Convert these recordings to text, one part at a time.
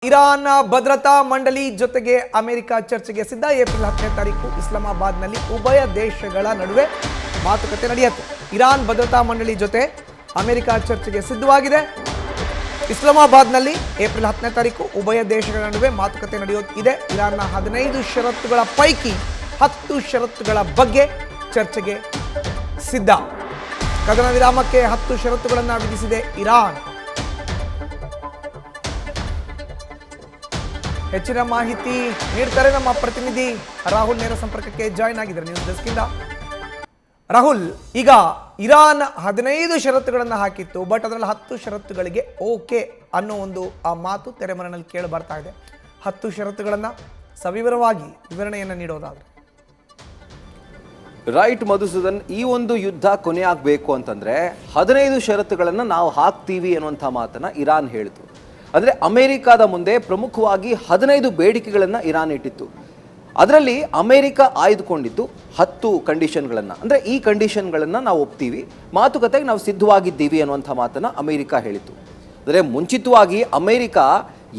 Iran ಭದ್ರತಾ ಮಂಡಳಿ ಜೊತೆಗೆ ಅಮೆರಿಕ ಚರ್ಚೆಗೆ ಸಿದ್ಧ. ಏಪ್ರಿಲ್ 10ನೇ ತಾರೀಕು ಇಸ್ಲಾಮಾಬಾದ್ನಲ್ಲಿ ಉಭಯ ದೇಶಗಳ ನಡುವೆ ಮಾತುಕತೆ ನಡೆಯುತ್ತೆ. ಇರಾನ್ ಭದ್ರತಾ ಮಂಡಳಿ ಜೊತೆ ಅಮೆರಿಕ ಚರ್ಚೆಗೆ ಸಿದ್ಧವಾಗಿದೆ. ಇಸ್ಲಾಮಾಬಾದ್ನಲ್ಲಿ ಏಪ್ರಿಲ್ 10ನೇ ತಾರೀಕು ಉಭಯ ದೇಶಗಳ ನಡುವೆ ಮಾತುಕತೆ ನಡೆಯುತ್ತಿದೆ. ಇರಾನ್ನ 15 ಷರತ್ತುಗಳ ಪೈಕಿ 10 ಷರತ್ತುಗಳ ಬಗ್ಗೆ ಚರ್ಚೆಗೆ ಸಿದ್ಧ. ಕದನ ವಿರಾಮಕ್ಕೆ 10 ಷರತ್ತುಗಳನ್ನು ವಿಧಿಸಿದೆ ಇರಾನ್. ಹೆಚ್ಚಿನ ಮಾಹಿತಿ ನೀಡ್ತಾರೆ ನಮ್ಮ ಪ್ರತಿನಿಧಿ ರಾಹುಲ್. ನೇರ ಸಂಪರ್ಕಕ್ಕೆ ಜಾಯ್ನ್ ಆಗಿದ್ದಾರೆ ನ್ಯೂಸ್ ಡೆಸ್ಕ್ ಇಂದ. ರಾಹುಲ್, ಈಗ ಇರಾನ್ 15 ಷರತ್ತುಗಳನ್ನು ಹಾಕಿತ್ತು, ಬಟ್ ಅದರಲ್ಲಿ 10 ಷರತ್ತುಗಳಿಗೆ ಓಕೆ ಅನ್ನೋ ಒಂದು ಆ ಮಾತು ತೆರೆಮರೆಯಲ್ಲಿ ಕೇಳಿ ಬರ್ತಾ ಇದೆ. 10 ಷರತ್ತುಗಳನ್ನು ಸವಿವರವಾಗಿ ವಿವರಣೆಯನ್ನು ನೀಡೋದಾದ್ರೆ. ರೈಟ್ ಮಧುಸೂದನ್, ಈ ಒಂದು ಯುದ್ಧ ಕೊನೆ ಆಗಬೇಕು ಅಂತಂದ್ರೆ 15 ಷರತ್ತುಗಳನ್ನು ನಾವು ಹಾಕ್ತೀವಿ ಅನ್ನುವಂಥ ಮಾತನ್ನ ಇರಾನ್ ಹೇಳಿತು. ಅಂದರೆ ಅಮೆರಿಕಾದ ಮುಂದೆ ಪ್ರಮುಖವಾಗಿ 15 ಬೇಡಿಕೆಗಳನ್ನು ಇರಾನ್ ಇಟ್ಟಿತ್ತು. ಅದರಲ್ಲಿ ಅಮೆರಿಕ ಆಯ್ದುಕೊಂಡಿದ್ದು 10 ಕಂಡೀಷನ್ಗಳನ್ನು. ಅಂದರೆ ಈ ಕಂಡೀಷನ್ಗಳನ್ನು ನಾವು ಒಪ್ತೀವಿ, ಮಾತುಕತೆಗೆ ನಾವು ಸಿದ್ಧವಾಗಿದ್ದೀವಿ ಅನ್ನುವಂಥ ಮಾತನ್ನು ಅಮೆರಿಕ ಹೇಳಿತು. ಅಂದರೆ ಮುಂಚಿತವಾಗಿ ಅಮೆರಿಕ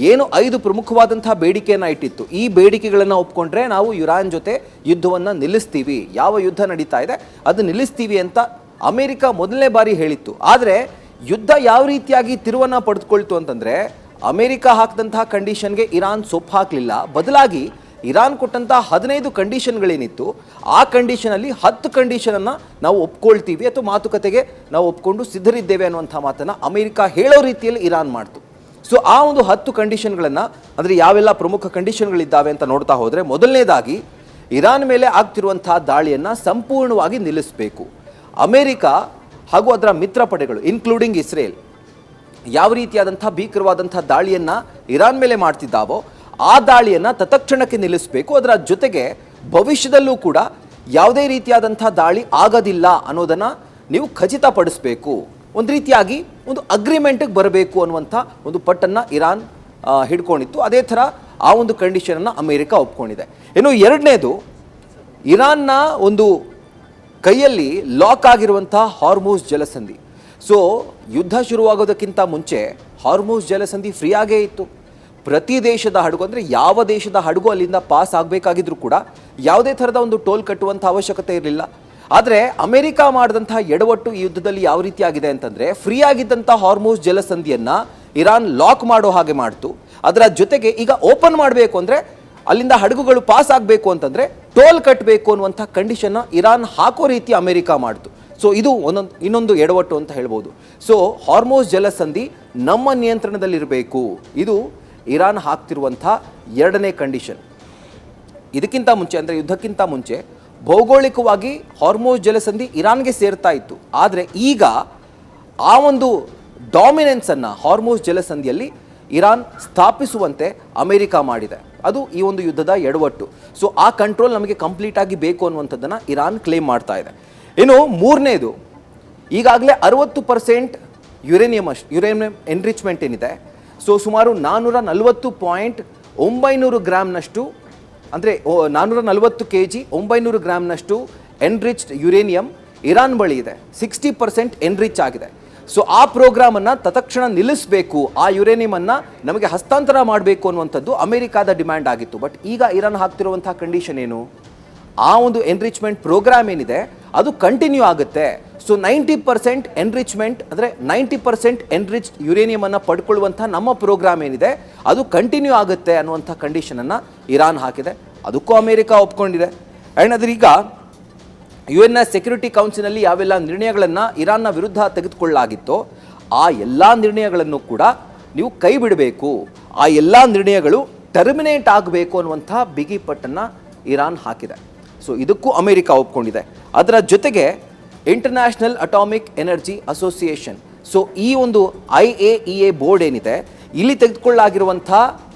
ಏನು 5 ಪ್ರಮುಖವಾದಂಥ ಬೇಡಿಕೆಯನ್ನು ಇಟ್ಟಿತ್ತು, ಈ ಬೇಡಿಕೆಗಳನ್ನು ಒಪ್ಕೊಂಡ್ರೆ ನಾವು ಇರಾನ್ ಜೊತೆ ಯುದ್ಧವನ್ನು ನಿಲ್ಲಿಸ್ತೀವಿ, ಯಾವ ಯುದ್ಧ ನಡೀತಾ ಇದೆ ಅದು ನಿಲ್ಲಿಸ್ತೀವಿ ಅಂತ ಅಮೆರಿಕ ಮೊದಲನೇ ಬಾರಿ ಹೇಳಿತ್ತು. ಆದರೆ ಯುದ್ಧ ಯಾವ ರೀತಿಯಾಗಿ ತಿರುವನ್ನು ಪಡೆದುಕೊಳ್ತು ಅಂತಂದರೆ, ಅಮೆರಿಕ ಹಾಕಿದಂತಹ ಕಂಡೀಷನ್ಗೆ ಇರಾನ್ ಸೊಪ್ಪು ಹಾಕಲಿಲ್ಲ. ಬದಲಾಗಿ ಇರಾನ್ ಕೊಟ್ಟಂತಹ 15 ಕಂಡೀಷನ್ಗಳೇನಿತ್ತು, ಆ ಕಂಡೀಷನಲ್ಲಿ 10 ಕಂಡೀಷನನ್ನು ನಾವು ಒಪ್ಕೊಳ್ತೀವಿ ಅಥವಾ ಮಾತುಕತೆಗೆ ನಾವು ಒಪ್ಕೊಂಡು ಸಿದ್ಧರಿದ್ದೇವೆ ಅನ್ನುವಂಥ ಮಾತನ್ನು ಅಮೆರಿಕ ಹೇಳೋ ರೀತಿಯಲ್ಲಿ ಇರಾನ್ ಮಾಡ್ತು. ಸೊ ಆ ಒಂದು 10 ಕಂಡೀಷನ್ಗಳನ್ನು, ಅಂದರೆ ಯಾವೆಲ್ಲ ಪ್ರಮುಖ ಕಂಡೀಷನ್ಗಳಿದ್ದಾವೆ ಅಂತ ನೋಡ್ತಾ ಹೋದರೆ, ಮೊದಲನೇದಾಗಿ ಇರಾನ್ ಮೇಲೆ ಆಗ್ತಿರುವಂತಹ ದಾಳಿಯನ್ನು ಸಂಪೂರ್ಣವಾಗಿ ನಿಲ್ಲಿಸಬೇಕು. ಅಮೆರಿಕ ಹಾಗೂ ಅದರ ಮಿತ್ರ ಪಡೆಗಳು ಇನ್ಕ್ಲೂಡಿಂಗ್ ಇಸ್ರೇಲ್ ಯಾವ ರೀತಿಯಾದಂಥ ಭೀಕರವಾದಂಥ ದಾಳಿಯನ್ನು ಇರಾನ್ ಮೇಲೆ ಮಾಡ್ತಿದ್ದಾವೋ ಆ ದಾಳಿಯನ್ನು ತತ್ಕ್ಷಣಕ್ಕೆ ನಿಲ್ಲಿಸಬೇಕು. ಅದರ ಜೊತೆಗೆ ಭವಿಷ್ಯದಲ್ಲೂ ಕೂಡ ಯಾವುದೇ ರೀತಿಯಾದಂಥ ದಾಳಿ ಆಗೋದಿಲ್ಲ ಅನ್ನೋದನ್ನು ನೀವು ಖಚಿತಪಡಿಸಬೇಕು. ಒಂದು ರೀತಿಯಾಗಿ ಒಂದು ಅಗ್ರಿಮೆಂಟಿಗೆ ಬರಬೇಕು ಅನ್ನುವಂಥ ಒಂದು ಪಟ್ಟನ್ನು ಇರಾನ್ ಹಿಡ್ಕೊಂಡಿತ್ತು. ಅದೇ ಥರ ಆ ಒಂದು ಕಂಡೀಷನನ್ನು ಅಮೆರಿಕ ಒಪ್ಕೊಂಡಿದೆ. ಇನ್ನು ಎರಡನೇದು, ಇರಾನ್ನ ಒಂದು ಕೈಯಲ್ಲಿ ಲಾಕ್ ಆಗಿರುವಂಥ ಹಾರ್ಮುಜ್ ಜಲಸಂಧಿ. ಸೊ ಯುದ್ಧ ಶುರುವಾಗೋದಕ್ಕಿಂತ ಮುಂಚೆ ಹಾರ್ಮುಜ್ ಜಲಸಂಧಿ ಫ್ರೀ ಆಗೇ ಇತ್ತು. ಪ್ರತಿ ದೇಶದ ಹಡಗು, ಅಂದರೆ ಯಾವ ದೇಶದ ಹಡಗು ಅಲ್ಲಿಂದ ಪಾಸ್ ಆಗಬೇಕಾಗಿದ್ರೂ ಕೂಡ ಯಾವುದೇ ಥರದ ಒಂದು ಟೋಲ್ ಕಟ್ಟುವಂಥ ಅವಶ್ಯಕತೆ ಇರಲಿಲ್ಲ. ಆದರೆ ಅಮೆರಿಕ ಮಾಡಿದಂಥ ಎಡವಟ್ಟು ಈ ಯುದ್ಧದಲ್ಲಿ ಯಾವ ರೀತಿಯಾಗಿದೆ ಅಂತಂದರೆ, ಫ್ರೀ ಆಗಿದ್ದಂಥ ಹಾರ್ಮುಜ್ ಜಲಸಂಧಿಯನ್ನು ಇರಾನ್ ಲಾಕ್ ಮಾಡೋ ಹಾಗೆ ಮಾಡ್ತು. ಅದರ ಜೊತೆಗೆ ಈಗ ಓಪನ್ ಮಾಡಬೇಕು ಅಂದರೆ, ಅಲ್ಲಿಂದ ಹಡಗುಗಳು ಪಾಸ್ ಆಗಬೇಕು ಅಂತಂದರೆ ಟೋಲ್ ಕಟ್ಟಬೇಕು ಅನ್ನುವಂಥ ಕಂಡೀಷನ್ನ ಇರಾನ್ ಹಾಕೋ ರೀತಿ ಅಮೆರಿಕ ಮಾಡ್ತು. ಸೊ ಇದು ಇನ್ನೊಂದು ಎಡವಟ್ಟು ಅಂತ ಹೇಳ್ಬೋದು. ಸೊ ಹಾರ್ಮುಜ್ ಜಲಸಂಧಿ ನಮ್ಮ ನಿಯಂತ್ರಣದಲ್ಲಿರಬೇಕು, ಇದು ಇರಾನ್ ಹಾಕ್ತಿರುವಂಥ ಎರಡನೇ ಕಂಡೀಷನ್. ಇದಕ್ಕಿಂತ ಮುಂಚೆ, ಅಂದರೆ ಯುದ್ಧಕ್ಕಿಂತ ಮುಂಚೆ ಭೌಗೋಳಿಕವಾಗಿ ಹಾರ್ಮುಜ್ ಜಲಸಂಧಿ ಇರಾನ್ಗೆ ಸೇರ್ತಾ ಇತ್ತು. ಆದರೆ ಈಗ ಆ ಒಂದು ಡಾಮಿನೆನ್ಸನ್ನು ಹಾರ್ಮುಜ್ ಜಲಸಂಧಿಯಲ್ಲಿ ಇರಾನ್ ಸ್ಥಾಪಿಸುವಂತೆ ಅಮೆರಿಕ ಮಾಡಿದೆ. ಅದು ಈ ಒಂದು ಯುದ್ಧದ ಎಡವಟ್ಟು. ಸೊ ಆ ಕಂಟ್ರೋಲ್ ನಮಗೆ ಕಂಪ್ಲೀಟಾಗಿ ಬೇಕು ಅನ್ನುವಂಥದ್ದನ್ನು ಇರಾನ್ ಕ್ಲೇಮ್ ಮಾಡ್ತಾ ಇದೆ. ಇನ್ನು ಮೂರನೇದು, ಈಗಾಗಲೇ 60% ಯುರೇನಿಯಂ ಎನ್ರಿಚ್ಮೆಂಟ್ ಏನಿದೆ, ಸೊ ಸುಮಾರು 440.900 ಗ್ರಾಮ್ನಷ್ಟು, ಅಂದರೆ 440 kg 900 ಗ್ರಾಮ್ನಷ್ಟು ಎನ್ರಿಚ್ಡ್ ಯುರೇನಿಯಂ ಇರಾನ್ ಬಳಿ ಇದೆ. 60% ಎನ್ರಿಚ್ ಆಗಿದೆ. ಸೊ ಆ ಪ್ರೋಗ್ರಾಮನ್ನು ತತ್ಕ್ಷಣ ನಿಲ್ಲಿಸಬೇಕು, ಆ ಯುರೇನಿಯಮನ್ನು ನಮಗೆ ಹಸ್ತಾಂತರ ಮಾಡಬೇಕು ಅನ್ನುವಂಥದ್ದು ಅಮೆರಿಕಾದ ಡಿಮ್ಯಾಂಡ್ ಆಗಿತ್ತು. ಬಟ್ ಈಗ ಇರಾನ್ ಹಾಕ್ತಿರುವಂಥ ಕಂಡೀಷನ್ ಏನು, ಆ ಒಂದು ಎನ್ರಿಚ್ಮೆಂಟ್ ಪ್ರೋಗ್ರಾಮ್ ಏನಿದೆ ಅದು ಕಂಟಿನ್ಯೂ ಆಗುತ್ತೆ. ಸೊ 90% ಎನ್ರಿಚ್ಮೆಂಟ್, ಅಂದರೆ 90% ಎನ್ರಿಚ್ಡ್ ಯುರೇನಿಯಮನ್ನು ಪಡ್ಕೊಳ್ಳುವಂಥ ನಮ್ಮ ಪ್ರೋಗ್ರಾಮ್ ಏನಿದೆ ಅದು ಕಂಟಿನ್ಯೂ ಆಗುತ್ತೆ ಅನ್ನುವಂಥ ಕಂಡೀಷನನ್ನು ಇರಾನ್ ಹಾಕಿದೆ. ಅದಕ್ಕೂ ಅಮೆರಿಕ ಒಪ್ಕೊಂಡಿದೆ. ಆ್ಯಂಡ್ ಅದರೀಗ UN ಸೆಕ್ಯೂರಿಟಿ ಕೌನ್ಸಿಲ್ನಲ್ಲಿ ಯಾವೆಲ್ಲ ನಿರ್ಣಯಗಳನ್ನು ಇರಾನ್ನ ವಿರುದ್ಧ ತೆಗೆದುಕೊಳ್ಳಲಾಗಿತ್ತೋ ಆ ಎಲ್ಲ ನಿರ್ಣಯಗಳನ್ನು ಕೂಡ ನೀವು ಕೈ ಬಿಡಬೇಕು, ಆ ಎಲ್ಲ ನಿರ್ಣಯಗಳು ಟರ್ಮಿನೇಟ್ ಆಗಬೇಕು ಅನ್ನುವಂಥ ಬಿಗಿ ಪಟ್ಟನ್ನು ಇರಾನ್ ಹಾಕಿದೆ. ಸೊ ಇದಕ್ಕೂ ಅಮೆರಿಕ ಒಪ್ಕೊಂಡಿದೆ. ಅದರ ಜೊತೆಗೆ international atomic energy association, so ಈ ಒಂದು IAEA ಬೋರ್ಡ್ ಏನಿದೆ, ಇಲ್ಲಿ ತೆಗೆದುಕೊಳ್ಳಲಾಗಿರುವಂಥ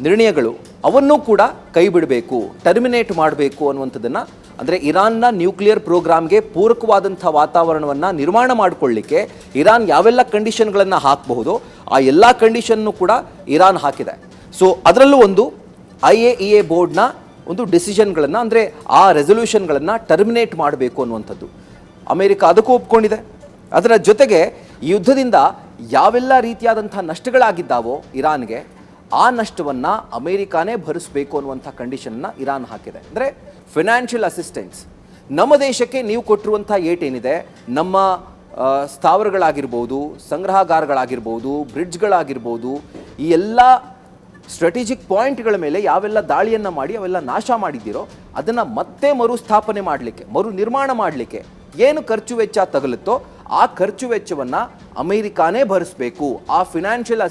ನಿರ್ಣಯಗಳು ಅವನ್ನು ಕೂಡ ಕೈ ಬಿಡಬೇಕು, ಟರ್ಮಿನೇಟ್ ಮಾಡಬೇಕು ಅನ್ನುವಂಥದ್ದನ್ನು, ಅಂದರೆ ಇರಾನ್ನ ನ್ಯೂಕ್ಲಿಯರ್ ಪ್ರೋಗ್ರಾಮ್ಗೆ ಪೂರಕವಾದಂಥ ವಾತಾವರಣವನ್ನು ನಿರ್ಮಾಣ ಮಾಡಿಕೊಳ್ಳಿಕ್ಕೆ ಇರಾನ್ ಯಾವೆಲ್ಲ ಕಂಡೀಷನ್ಗಳನ್ನು ಹಾಕಬಹುದು ಆ ಎಲ್ಲ ಕಂಡೀಷನ್ನು ಕೂಡ ಇರಾನ್ ಹಾಕಿದೆ. ಸೊ ಅದರಲ್ಲೂ ಒಂದು IAEA ಬೋರ್ಡ್ನ ಒಂದು ಡಿಸಿಷನ್ಗಳನ್ನು, ಅಂದರೆ ಆ ರೆಸೊಲ್ಯೂಷನ್ಗಳನ್ನು ಟರ್ಮಿನೇಟ್ ಮಾಡಬೇಕು ಅನ್ನುವಂಥದ್ದು ಅಮೆರಿಕ ಅದಕ್ಕೂ ಒಪ್ಕೊಂಡಿದೆ. ಅದರ ಜೊತೆಗೆ ಈ ಯುದ್ಧದಿಂದ ಯಾವೆಲ್ಲ ರೀತಿಯಾದಂಥ ನಷ್ಟಗಳಾಗಿದ್ದಾವೋ ಇರಾನ್ಗೆ ಆ ನಷ್ಟವನ್ನು ಅಮೇರಿಕಾನೇ ಭರಿಸಬೇಕು ಅನ್ನುವಂಥ ಕಂಡೀಷನ್ನ ಇರಾನ್ ಹಾಕಿದೆ. ಅಂದರೆ ಫಿನಾನ್ಷಿಯಲ್ ಅಸಿಸ್ಟೆನ್ಸ್, ನಮ್ಮ ದೇಶಕ್ಕೆ ನೀವು ಕೊಟ್ಟಿರುವಂಥ ಏಟೇನಿದೆ, ನಮ್ಮ ಸ್ಥಾವರಗಳಾಗಿರ್ಬೋದು, ಸಂಗ್ರಹಾಗಾರಗಳಾಗಿರ್ಬೋದು, ಬ್ರಿಡ್ಜ್ಗಳಾಗಿರ್ಬೋದು, ಈ ಎಲ್ಲ ಸ್ಟ್ರಾಟಜಿಕ್ ಪಾಯಿಂಟ್ಗಳ ಮೇಲೆ ಯಾವೆಲ್ಲ ದಾಳಿಯನ್ನು ಮಾಡಿ ಅವೆಲ್ಲ ನಾಶ ಮಾಡಿದ್ದೀರೋ ಅದನ್ನು ಮತ್ತೆ ಮರುಸ್ಥಾಪನೆ ಮಾಡಲಿಕ್ಕೆ, ಮರು ನಿರ್ಮಾಣ ಮಾಡಲಿಕ್ಕೆ ಏನು ಖರ್ಚು ವೆಚ್ಚ ತಗಲುತ್ತೋ ಆ ಖರ್ಚು ವೆಚ್ಚವನ್ನು ಅಮೇರಿಕಾನೇ ಭರಿಸಬೇಕು. ಆ ಫಿನಾನ್ಷಿಯಲ್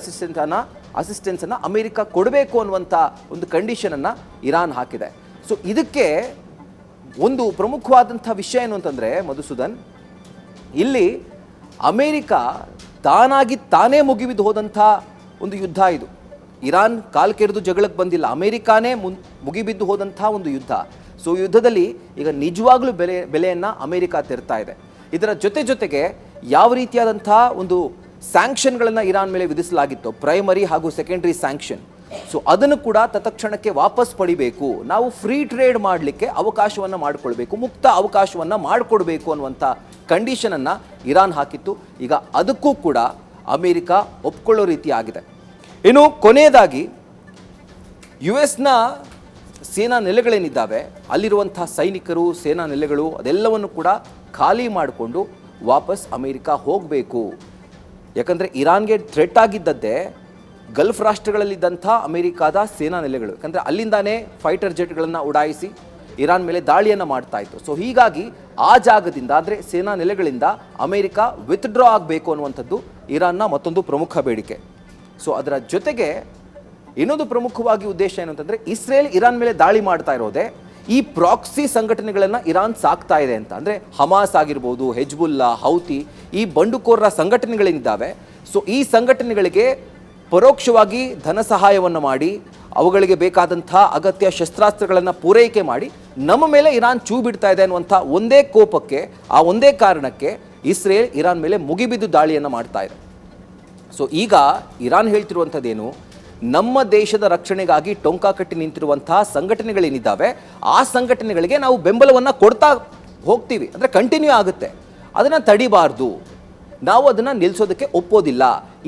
ಅಸಿಸ್ಟೆನ್ಸನ್ನು ಅಮೇರಿಕಾ ಕೊಡಬೇಕು ಅನ್ನುವಂಥ ಒಂದು ಕಂಡೀಷನನ್ನು ಇರಾನ್ ಹಾಕಿದೆ. ಸೊ ಇದಕ್ಕೆ ಒಂದು ಪ್ರಮುಖವಾದಂಥ ವಿಷಯ ಏನು ಅಂತಂದರೆ ಮಧುಸೂದನ್, ಇಲ್ಲಿ ಅಮೇರಿಕಾ ತಾನೇ ಮುಗಿಬಿದ್ದು ಹೋದಂಥ ಒಂದು ಯುದ್ಧ ಇದು. ಇರಾನ್ ಕಾಲ್ಕೆರೆದು ಜಗಳಕ್ಕೆ ಬಂದಿಲ್ಲ, ಅಮೇರಿಕಾನೇ ಮುಗಿಬಿದ್ದು ಹೋದಂಥ ಒಂದು ಯುದ್ಧ. ಸೊ ಯುದ್ಧದಲ್ಲಿ ಈಗ ನಿಜವಾಗ್ಲೂ ಬೆಲೆಯನ್ನು ಅಮೇರಿಕಾ ತೆರ್ತಾ ಇದೆ. ಇದರ ಜೊತೆಗೆ ಯಾವ ರೀತಿಯಾದಂಥ ಒಂದು ಸ್ಯಾಂಕ್ಷನ್ಗಳನ್ನು ಇರಾನ್ ಮೇಲೆ ವಿಧಿಸಲಾಗಿತ್ತು, ಪ್ರೈಮರಿ ಹಾಗೂ ಸೆಕೆಂಡರಿ ಸ್ಯಾಂಕ್ಷನ್, ಸೊ ಅದನ್ನು ಕೂಡ ತತ್ಕ್ಷಣಕ್ಕೆ ವಾಪಸ್ ಪಡಿಬೇಕು, ನಾವು ಫ್ರೀ ಟ್ರೇಡ್ ಮಾಡಲಿಕ್ಕೆ ಅವಕಾಶವನ್ನು ಮಾಡಿಕೊಳ್ಬೇಕು, ಮುಕ್ತ ಅವಕಾಶವನ್ನು ಮಾಡಿಕೊಡ್ಬೇಕು ಅನ್ನುವಂಥ ಕಂಡೀಷನನ್ನು ಇರಾನ್ ಹಾಕಿತ್ತು. ಈಗ ಅದಕ್ಕೂ ಕೂಡ ಅಮೇರಿಕಾ ಒಪ್ಕೊಳ್ಳೋ ರೀತಿ ಆಗಿದೆ. ಇನ್ನು ಕೊನೆಯದಾಗಿ US ಸೇನಾ ನೆಲೆಗಳೇನಿದ್ದಾವೆ ಅಲ್ಲಿರುವಂಥ ಸೈನಿಕರು, ಸೇನಾ ನೆಲೆಗಳು ಅದೆಲ್ಲವನ್ನು ಕೂಡ ಖಾಲಿ ಮಾಡಿಕೊಂಡು ವಾಪಸ್ ಅಮೇರಿಕಾ ಹೋಗಬೇಕು. ಯಾಕಂದರೆ ಇರಾನ್ಗೆ ಥ್ರೆಟ್ ಆಗಿದ್ದದ್ದೇ ಗಲ್ಫ್ ರಾಷ್ಟ್ರಗಳಲ್ಲಿದ್ದಂಥ ಅಮೇರಿಕಾದ ಸೇನಾ ನೆಲೆಗಳು. ಯಾಕಂದರೆ ಅಲ್ಲಿಂದಾನೇ ಫೈಟರ್ ಜೆಟ್ಗಳನ್ನು ಉಡಾಯಿಸಿ ಇರಾನ್ ಮೇಲೆ ದಾಳಿಯನ್ನು ಮಾಡ್ತಾ ಇತ್ತು. ಸೊ ಹೀಗಾಗಿ ಆ ಜಾಗದಿಂದ, ಅಂದರೆ ಸೇನಾ ನೆಲೆಗಳಿಂದ ಅಮೇರಿಕಾ ವಿತ್ಡ್ರಾ ಆಗಬೇಕು ಅನ್ನುವಂಥದ್ದು ಇರಾನ್ನ ಮತ್ತೊಂದು ಪ್ರಮುಖ ಬೇಡಿಕೆ. ಸೊ ಅದರ ಜೊತೆಗೆ ಇನ್ನೊಂದು ಪ್ರಮುಖವಾಗಿ ಉದ್ದೇಶ ಏನು ಅಂತಂದರೆ, ಇಸ್ರೇಲ್ ಇರಾನ್ ಮೇಲೆ ದಾಳಿ ಮಾಡ್ತಾ ಇರೋದೇ ಈ ಪ್ರಾಕ್ಸಿ ಸಂಘಟನೆಗಳನ್ನು ಇರಾನ್ ಸಾಕ್ತಾ ಇದೆ ಅಂತ. ಅಂದರೆ ಹಮಾಸ್ ಆಗಿರ್ಬೋದು, ಹೆಜ್ಬುಲ್ಲಾ, ಹೌತಿ, ಈ ಬಂಡುಕೋರರ ಸಂಘಟನೆಗಳೇನಿದ್ದಾವೆ, ಸೊ ಈ ಸಂಘಟನೆಗಳಿಗೆ ಪರೋಕ್ಷವಾಗಿ ಧನ ಸಹಾಯವನ್ನು ಮಾಡಿ ಅವುಗಳಿಗೆ ಬೇಕಾದಂಥ ಅಗತ್ಯ ಶಸ್ತ್ರಾಸ್ತ್ರಗಳನ್ನು ಪೂರೈಕೆ ಮಾಡಿ ನಮ್ಮ ಮೇಲೆ ಇರಾನ್ ಚೂ ಬಿಡ್ತಾ ಇದೆ ಅನ್ನುವಂಥ ಒಂದೇ ಕೋಪಕ್ಕೆ, ಆ ಒಂದೇ ಕಾರಣಕ್ಕೆ ಇಸ್ರೇಲ್ ಇರಾನ್ ಮೇಲೆ ಮುಗಿಬಿದ್ದು ದಾಳಿಯನ್ನು ಮಾಡ್ತಾ ಇದೆ. ಸೊ ಈಗ ಇರಾನ್ ಹೇಳ್ತಿರುವಂಥದ್ದೇನು, ನಮ್ಮ ದೇಶದ ರಕ್ಷಣೆಗಾಗಿ ಟೊಂಕ ಕಟ್ಟಿ ನಿಂತಿರುವಂತಹ ಸಂಘಟನೆಗಳೇನಿದ್ದಾವೆ ಆ ಸಂಘಟನೆಗಳಿಗೆ ನಾವು ಬೆಂಬಲವನ್ನು ಕೊಡ್ತಾ ಹೋಗ್ತೀವಿ, ಅಂದರೆ ಕಂಟಿನ್ಯೂ ಆಗುತ್ತೆ, ಅದನ್ನು ತಡಿಬಾರ್ದು, ನಾವು ಅದನ್ನು ನಿಲ್ಲಿಸೋದಕ್ಕೆ ಒಪ್ಪೋದಿಲ್ಲ,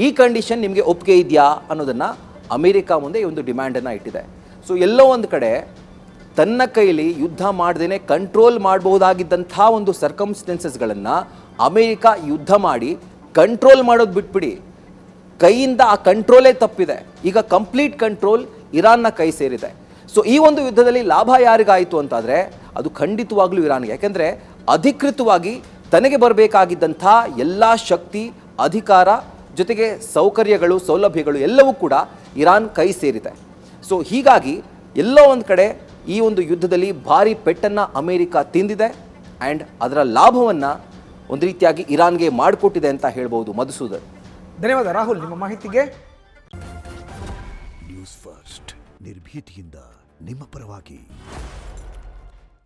ಈ ಕಂಡೀಷನ್ ನಿಮಗೆ ಒಪ್ಪಿಗೆ ಇದೆಯಾ ಅನ್ನೋದನ್ನು ಅಮೇರಿಕಾ ಮುಂದೆ ಈ ಒಂದು ಡಿಮ್ಯಾಂಡನ್ನು ಇಟ್ಟಿದೆ. ಸೊ ಎಲ್ಲೋ ಒಂದು ಕಡೆ ತನ್ನ ಕೈಲಿ ಯುದ್ಧ ಮಾಡದೇನೆ ಕಂಟ್ರೋಲ್ ಮಾಡಬಹುದಾಗಿದ್ದಂಥ ಒಂದು ಸರ್ಕಮ್ಸ್ಟೆನ್ಸಸ್ಗಳನ್ನು ಅಮೇರಿಕಾ ಯುದ್ಧ ಮಾಡಿ ಕಂಟ್ರೋಲ್ ಮಾಡೋದು ಬಿಟ್ಬಿಡಿ, ಕೈಯಿಂದ ಆ ಕಂಟ್ರೋಲೇ ತಪ್ಪಿದೆ. ಈಗ ಕಂಪ್ಲೀಟ್ ಕಂಟ್ರೋಲ್ ಇರಾನ್ನ ಕೈ ಸೇರಿದೆ. ಸೊ ಈ ಒಂದು ಯುದ್ಧದಲ್ಲಿ ಲಾಭ ಯಾರಿಗಾಯಿತು ಅಂತಾದರೆ ಅದು ಖಂಡಿತವಾಗ್ಲೂ ಇರಾನ್ಗೆ. ಯಾಕೆಂದರೆ ಅಧಿಕೃತವಾಗಿ ತನಗೆ ಬರಬೇಕಾಗಿದ್ದಂಥ ಎಲ್ಲ ಶಕ್ತಿ, ಅಧಿಕಾರ, ಜೊತೆಗೆ ಸೌಕರ್ಯಗಳು, ಸೌಲಭ್ಯಗಳು ಎಲ್ಲವೂ ಕೂಡ ಇರಾನ್ ಕೈ ಸೇರಿದೆ. ಸೊ ಹೀಗಾಗಿ ಎಲ್ಲೋ ಒಂದು ಕಡೆ ಈ ಒಂದು ಯುದ್ಧದಲ್ಲಿ ಭಾರಿ ಪೆಟ್ಟನ್ನು ಅಮೇರಿಕಾ ತಿಂದಿದೆ ಆ್ಯಂಡ್ ಅದರ ಲಾಭವನ್ನು ಒಂದು ರೀತಿಯಾಗಿ ಇರಾನ್ಗೆ ಮಾಡಿಕೊಟ್ಟಿದೆ ಅಂತ ಹೇಳ್ಬೋದು ಮಧುಸೂದನ್. ಧನ್ಯವಾದ ರಾಹುಲ್ ನಿಮ್ಮ ಮಾಹಿತಿಗೆ. ನ್ಯೂಸ್ ಫಸ್ಟ್ ನಿರ್ಭೀತಿಯಿಂದ ನಿಮ್ಮ ಪರವಾಗಿ.